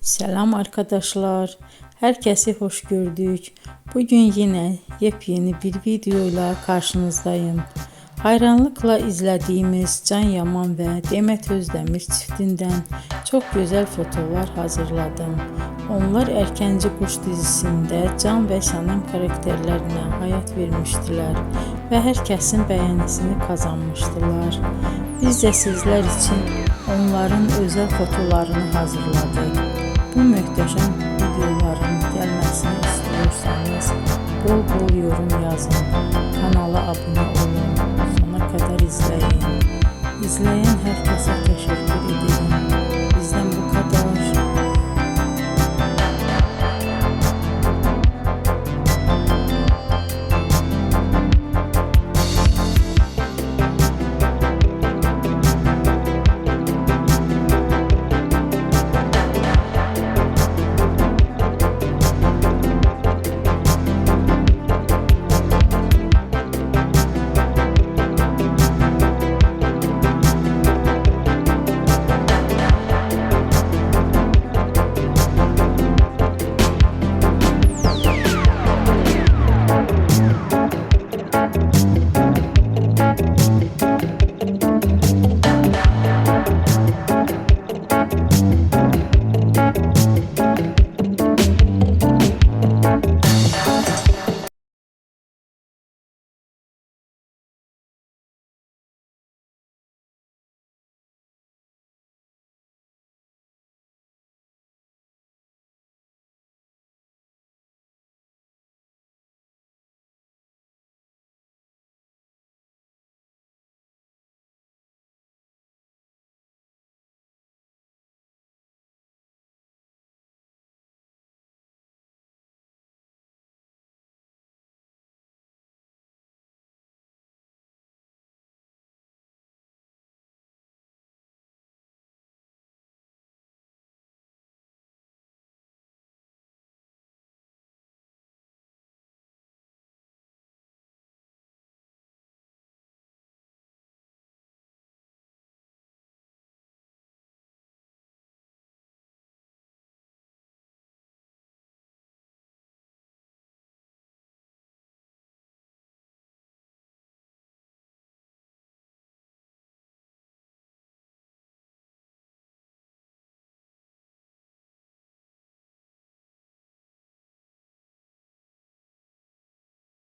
Selam arkadaşlar. Herkesi hoş gördük. Bugün yine yepyeni bir videoyla karşınızdayım. Hayranlıkla izlediğimiz Can Yaman ve Demet Özdemir çiftinden çok güzel fotolar hazırladım. Onlar Erkenci Kuş dizisinde Can ve Sənem karakterlerine hayat vermiştiler ve herkesin beğenisini kazanmıştılar. Biz de sizler için onların özel fotolarını hazırladık. Bu möhtəşəm videoların gəlməsini istiyorsanız bol bol yorum yazın, kanala abone olun, sona kadar izleyin. İzleyen herkese teşekkür ederim.